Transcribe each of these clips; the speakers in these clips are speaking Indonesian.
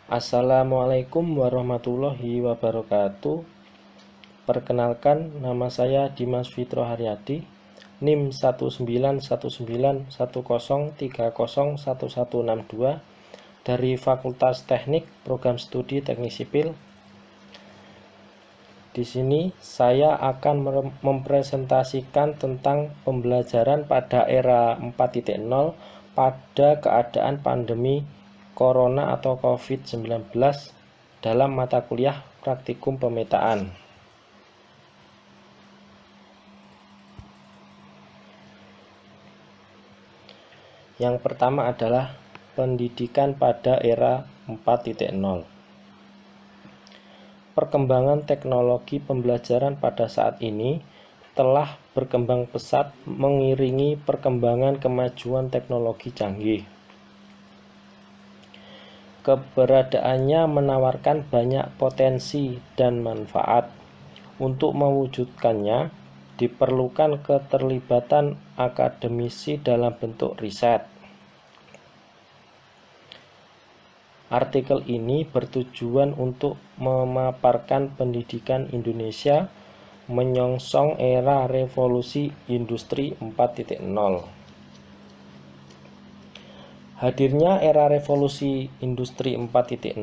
Assalamualaikum warahmatullahi wabarakatuh. Perkenalkan, nama saya Dimas Fitro Haryadi, NIM 1919103011162 dari Fakultas Teknik Program Studi Teknik Sipil. Di sini saya akan mempresentasikan tentang pembelajaran pada era 4.0 pada keadaan pandemi Corona atau COVID-19 dalam mata kuliah praktikum pemetaan. Yang pertama adalah pendidikan pada era 4.0. Perkembangan teknologi pembelajaran pada saat ini telah berkembang pesat mengiringi perkembangan kemajuan teknologi canggih. Keberadaannya menawarkan banyak potensi dan manfaat. Untuk mewujudkannya, diperlukan keterlibatan akademisi dalam bentuk riset. Artikel ini bertujuan untuk memaparkan pendidikan Indonesia menyongsong era revolusi industri 4.0. Hadirnya era revolusi industri 4.0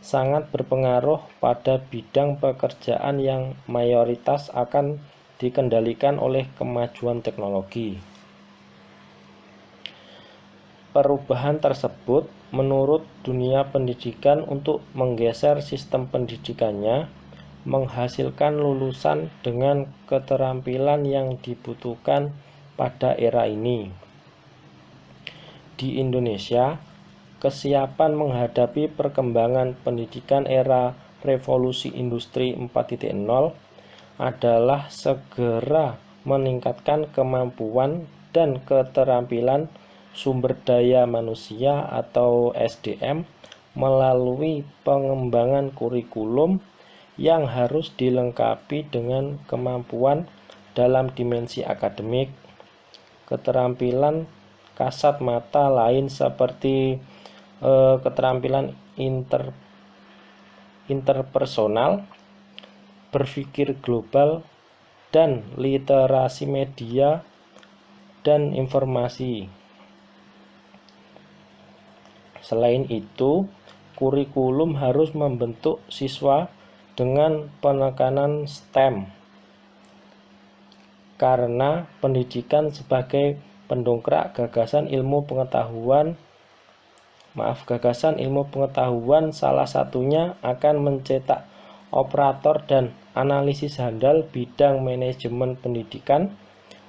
sangat berpengaruh pada bidang pekerjaan yang mayoritas akan dikendalikan oleh kemajuan teknologi. Perubahan tersebut menurut dunia pendidikan untuk menggeser sistem pendidikannya, menghasilkan lulusan dengan keterampilan yang dibutuhkan pada era ini. Di Indonesia, kesiapan menghadapi perkembangan pendidikan era revolusi industri 4.0 adalah segera meningkatkan kemampuan dan keterampilan sumber daya manusia atau SDM melalui pengembangan kurikulum yang harus dilengkapi dengan kemampuan dalam dimensi akademik, keterampilan kasat mata lain seperti keterampilan interpersonal, berpikir global, dan literasi media dan informasi. Selain itu, kurikulum harus membentuk siswa dengan penekanan STEM, karena pendidikan sebagai pendongkrak gagasan ilmu pengetahuan salah satunya akan mencetak operator dan analisis handal bidang manajemen pendidikan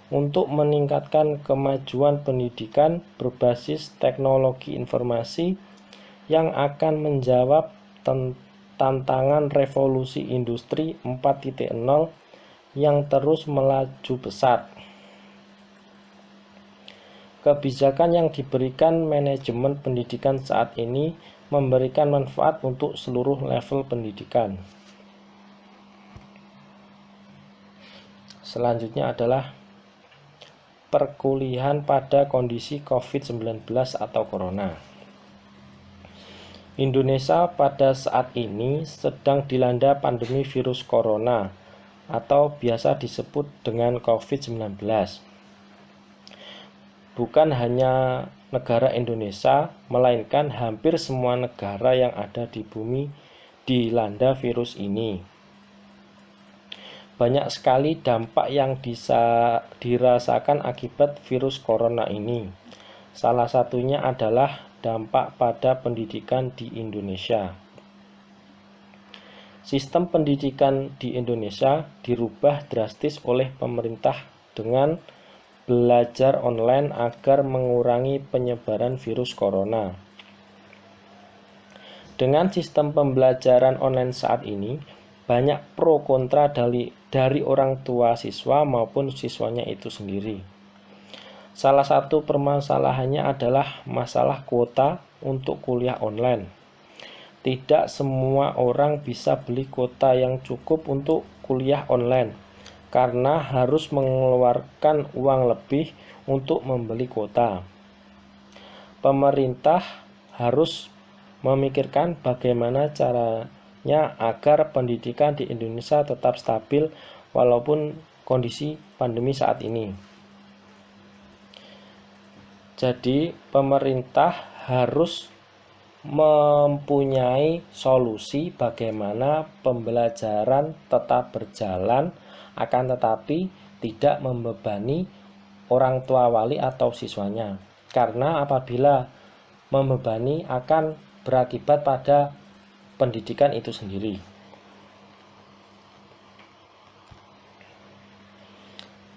untuk meningkatkan kemajuan pendidikan berbasis teknologi informasi yang akan menjawab tantangan revolusi industri 4.0 yang terus melaju pesat. Kebijakan yang diberikan manajemen pendidikan saat ini memberikan manfaat untuk seluruh level pendidikan. Selanjutnya adalah perkuliahan pada kondisi COVID-19 atau Corona. Indonesia pada saat ini sedang dilanda pandemi virus corona atau biasa disebut dengan COVID-19. Bukan hanya negara Indonesia, melainkan hampir semua negara yang ada di bumi dilanda virus ini. Banyak sekali dampak yang dirasakan akibat virus corona ini. Salah satunya adalah dampak pada pendidikan di Indonesia. Sistem pendidikan di Indonesia dirubah drastis oleh pemerintah dengan belajar online agar mengurangi penyebaran virus corona. Dengan sistem pembelajaran online saat ini, banyak pro kontra dari orang tua siswa maupun siswanya itu sendiri. Salah satu permasalahannya adalah masalah kuota untuk kuliah online. Tidak semua orang bisa beli kuota yang cukup untuk kuliah online, karena harus mengeluarkan uang lebih untuk membeli kuota. Pemerintah harus memikirkan bagaimana caranya agar pendidikan di Indonesia tetap stabil walaupun kondisi pandemi saat ini. Jadi, pemerintah harus mempunyai solusi bagaimana pembelajaran tetap berjalan, akan tetapi tidak membebani orang tua wali atau siswanya. Karena apabila membebani akan berakibat pada pendidikan itu sendiri.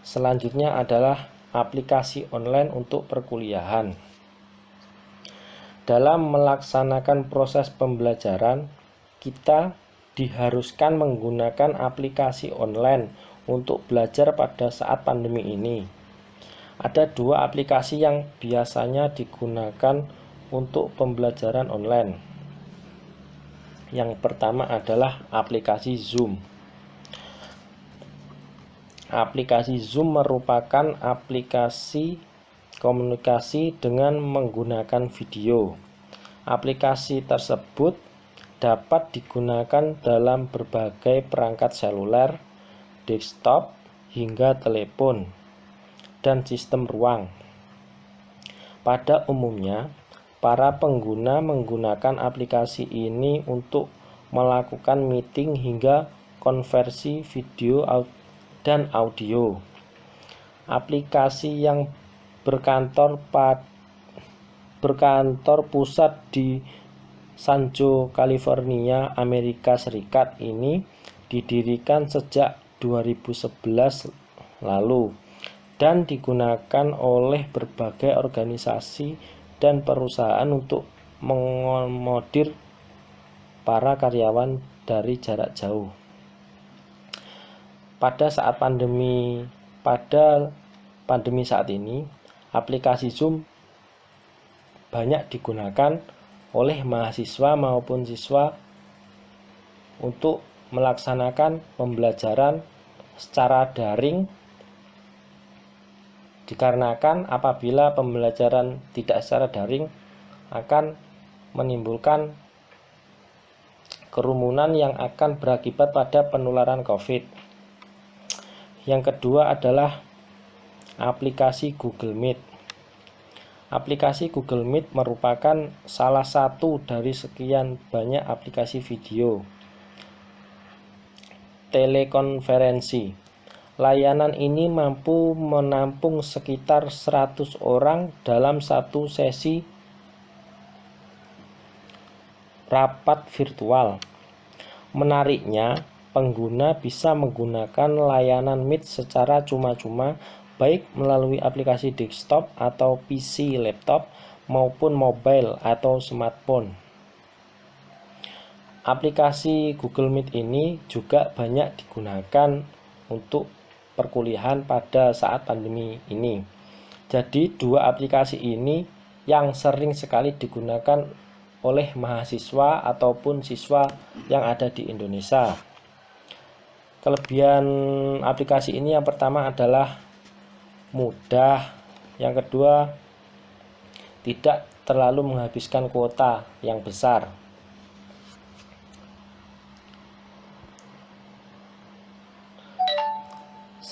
Selanjutnya adalah aplikasi online untuk perkuliahan. Dalam melaksanakan proses pembelajaran, kita diharuskan menggunakan aplikasi online untuk belajar pada saat pandemi ini. Ada dua aplikasi yang biasanya digunakan untuk pembelajaran online. Yang pertama adalah aplikasi Zoom. Aplikasi Zoom merupakan aplikasi komunikasi dengan menggunakan video. Aplikasi tersebut dapat digunakan dalam berbagai perangkat seluler, desktop, hingga telepon, dan sistem ruang. Pada umumnya, para pengguna menggunakan aplikasi ini untuk melakukan meeting hingga konversi video dan audio. Aplikasi yang berkantor pusat di San Jose, California, Amerika Serikat ini didirikan sejak 2011 lalu dan digunakan oleh berbagai organisasi dan perusahaan untuk mengakomodir para karyawan dari jarak jauh. Pada pandemi saat ini, aplikasi Zoom banyak digunakan oleh mahasiswa maupun siswa untuk melaksanakan pembelajaran secara daring, dikarenakan apabila pembelajaran tidak secara daring akan menimbulkan kerumunan yang akan berakibat pada penularan COVID. Yang kedua adalah aplikasi Google Meet. Aplikasi Google Meet merupakan salah satu dari sekian banyak aplikasi video telekonferensi. Layanan ini mampu menampung sekitar 100 orang dalam satu sesi rapat virtual. Menariknya, pengguna bisa menggunakan layanan Meet secara cuma-cuma, baik melalui aplikasi desktop atau PC laptop maupun mobile atau smartphone. Aplikasi Google Meet ini juga banyak digunakan untuk perkuliahan pada saat pandemi ini. Jadi dua aplikasi ini yang sering sekali digunakan oleh mahasiswa ataupun siswa yang ada di Indonesia. Kelebihan aplikasi ini yang pertama adalah mudah, yang kedua tidak terlalu menghabiskan kuota yang besar.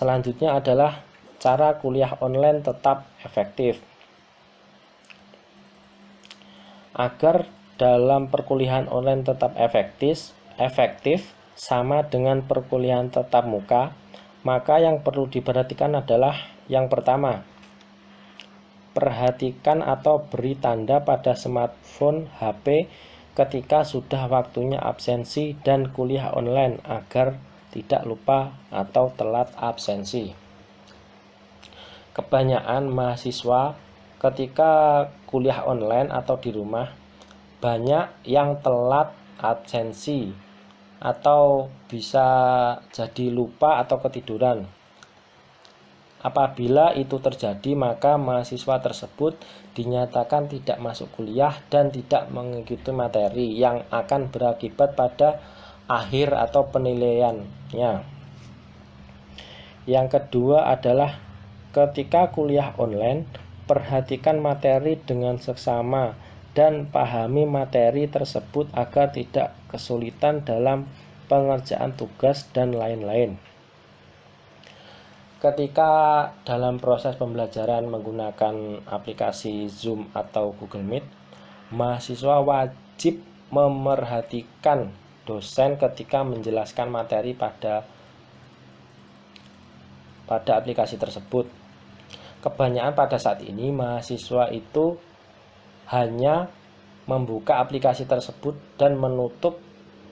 Selanjutnya adalah cara kuliah online tetap efektif. Agar dalam perkuliahan online tetap efektif sama dengan perkuliahan tatap muka, maka yang perlu diperhatikan adalah yang pertama, perhatikan atau beri tanda pada smartphone HP ketika sudah waktunya absensi dan kuliah online agar tidak lupa atau telat absensi. Kebanyakan mahasiswa ketika kuliah online atau di rumah banyak yang telat absensi atau bisa jadi lupa atau ketiduran. Apabila itu terjadi, maka mahasiswa tersebut dinyatakan tidak masuk kuliah dan tidak mengikuti materi yang akan berakibat pada akhir atau penilaiannya. Yang kedua adalah ketika kuliah online, perhatikan materi dengan seksama dan pahami materi tersebut agar tidak kesulitan dalam pengerjaan tugas dan lain-lain. Ketika dalam proses pembelajaran menggunakan aplikasi Zoom atau Google Meet, mahasiswa wajib memerhatikan dosen ketika menjelaskan materi pada aplikasi tersebut. Kebanyakan pada saat ini mahasiswa itu hanya membuka aplikasi tersebut dan menutup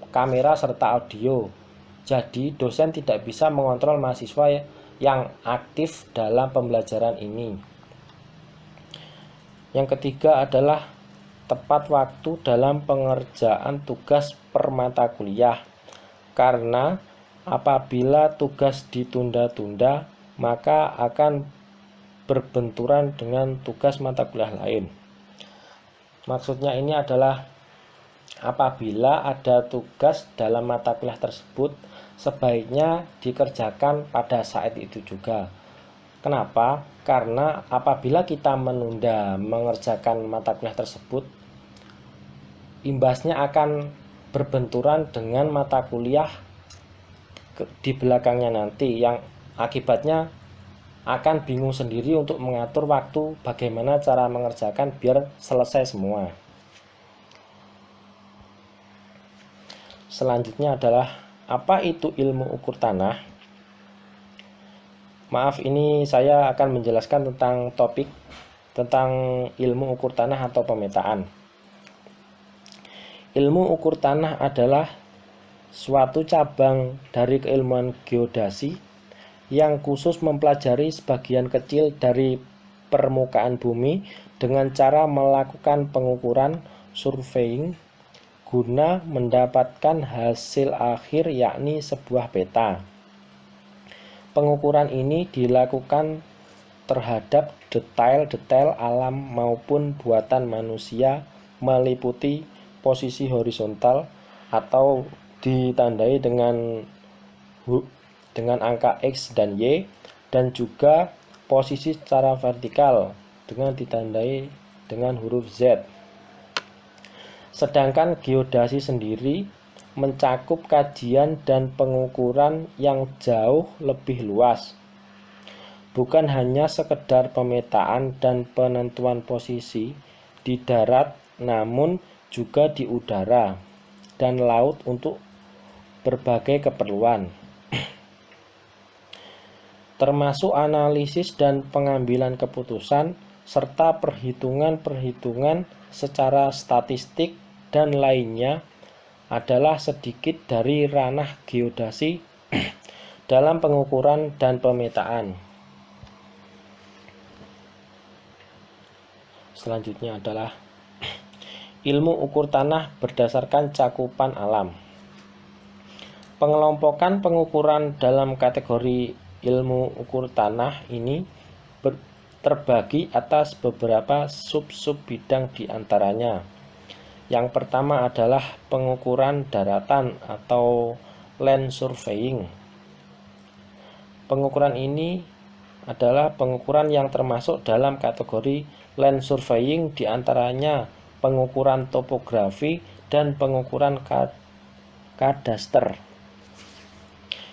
kamera serta audio. Jadi dosen tidak bisa mengontrol mahasiswa yang aktif dalam pembelajaran ini. Yang ketiga adalah tepat waktu dalam pengerjaan tugas per mata kuliah. Karena apabila tugas ditunda-tunda, maka akan berbenturan dengan tugas mata kuliah lain. Maksudnya ini adalah apabila ada tugas dalam mata kuliah tersebut, sebaiknya dikerjakan pada saat itu juga. Kenapa? Karena apabila kita menunda mengerjakan mata kuliah tersebut, imbasnya akan berbenturan dengan mata kuliah di belakangnya nanti, yang akibatnya akan bingung sendiri untuk mengatur waktu bagaimana cara mengerjakan biar selesai semua. Selanjutnya adalah apa itu ilmu ukur tanah? Maaf, ini saya akan menjelaskan tentang ilmu ukur tanah atau pemetaan. Ilmu ukur tanah adalah suatu cabang dari keilmuan geodasi yang khusus mempelajari sebagian kecil dari permukaan bumi dengan cara melakukan pengukuran surveying guna mendapatkan hasil akhir, yakni sebuah peta. Pengukuran ini dilakukan terhadap detail-detail alam maupun buatan manusia, meliputi posisi horizontal atau ditandai dengan angka X dan Y, dan juga posisi secara vertikal dengan ditandai dengan huruf Z. Sedangkan geodasi sendiri mencakup kajian dan pengukuran yang jauh lebih luas. Bukan hanya sekedar pemetaan dan penentuan posisi di darat, namun juga di udara dan laut untuk berbagai keperluan, termasuk analisis dan pengambilan keputusan, serta perhitungan-perhitungan secara statistik dan lainnya adalah sedikit dari ranah geodasi dalam pengukuran dan pemetaan. Selanjutnya adalah ilmu ukur tanah berdasarkan cakupan alam. Pengelompokan pengukuran dalam kategori ilmu ukur tanah ini terbagi atas beberapa sub-sub bidang diantaranya. Yang pertama adalah pengukuran daratan atau land surveying. Pengukuran ini adalah pengukuran yang termasuk dalam kategori land surveying, diantaranya pengukuran topografi dan pengukuran kadaster.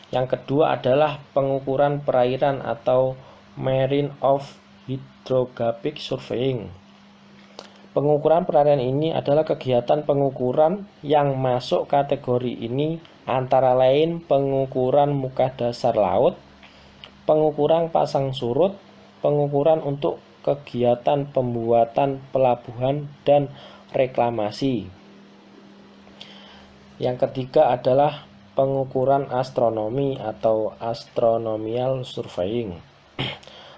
Yang kedua adalah pengukuran perairan atau marine of hydrographic surveying. Pengukuran perairan ini adalah kegiatan pengukuran yang masuk kategori ini antara lain pengukuran muka dasar laut, pengukuran pasang surut, pengukuran untuk kegiatan pembuatan pelabuhan dan reklamasi. Yang ketiga adalah pengukuran astronomi atau astronomical surveying.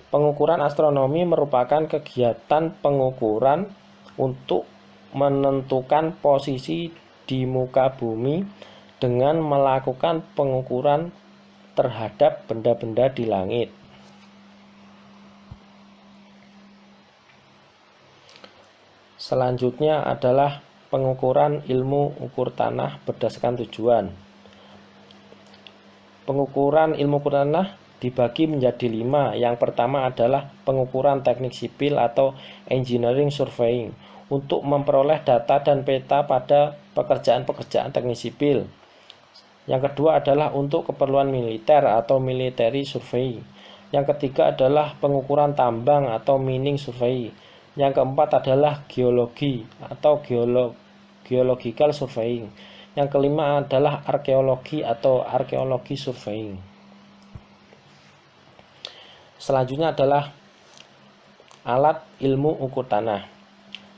Pengukuran astronomi merupakan kegiatan pengukuran untuk menentukan posisi di muka bumi dengan melakukan pengukuran terhadap benda-benda di langit. Selanjutnya adalah pengukuran ilmu ukur tanah berdasarkan tujuan. Pengukuran ilmu ukur tanah dibagi menjadi 5. Yang pertama adalah pengukuran teknik sipil atau engineering surveying untuk memperoleh data dan peta pada pekerjaan-pekerjaan teknis sipil. Yang kedua adalah untuk keperluan militer atau military survey. Yang ketiga adalah pengukuran tambang atau mining survey. Yang keempat adalah geologi atau geological surveying. Yang kelima adalah arkeologi atau arkeologi surveying. Selanjutnya adalah alat ilmu ukur tanah.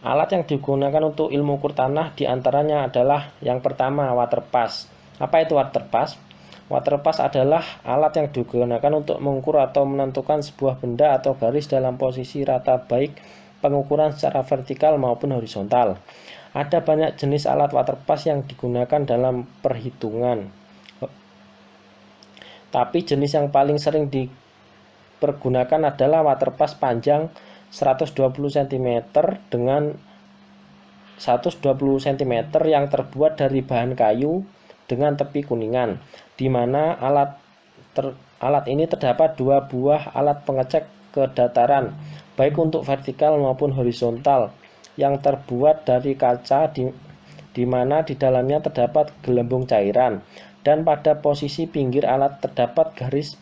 Alat yang digunakan untuk ilmu ukur tanah diantaranya adalah yang pertama waterpass. Apa itu waterpass? Waterpass adalah alat yang digunakan untuk mengukur atau menentukan sebuah benda atau garis dalam posisi rata baik pengukuran secara vertikal maupun horizontal. Ada banyak jenis alat waterpass yang digunakan dalam perhitungan. Tapi jenis yang paling sering dipergunakan adalah waterpass panjang 120 cm dengan 120 cm yang terbuat dari bahan kayu dengan tepi kuningan, di mana alat ini terdapat dua buah alat pengecek kedataran, baik untuk vertikal maupun horizontal, yang terbuat dari kaca di mana di dalamnya terdapat gelembung cairan, dan pada posisi pinggir alat terdapat garis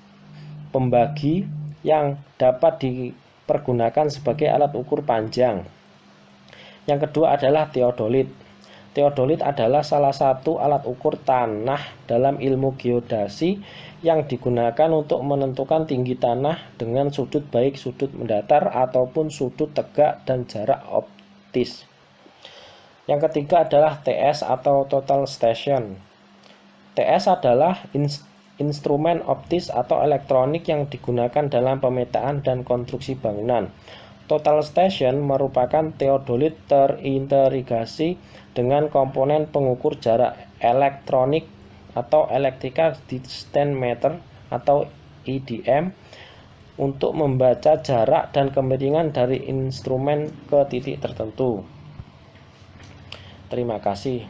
pembagi yang dapat dipergunakan sebagai alat ukur panjang. Yang kedua adalah teodolit. Teodolit adalah salah satu alat ukur tanah dalam ilmu geodasi yang digunakan untuk menentukan tinggi tanah dengan sudut baik sudut mendatar ataupun sudut tegak dan jarak optis. Yang ketiga adalah TS atau total station. TS adalah instrumen optis atau elektronik yang digunakan dalam pemetaan dan konstruksi bangunan. Total station merupakan teodolit terintegrasi dengan komponen pengukur jarak elektronik atau electrical distance meter atau EDM untuk membaca jarak dan kemiringan dari instrumen ke titik tertentu. Terima kasih.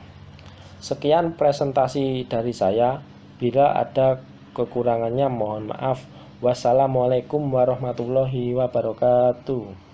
Sekian presentasi dari saya. Bila ada kekurangannya mohon maaf. Wassalamualaikum warahmatullahi wabarakatuh.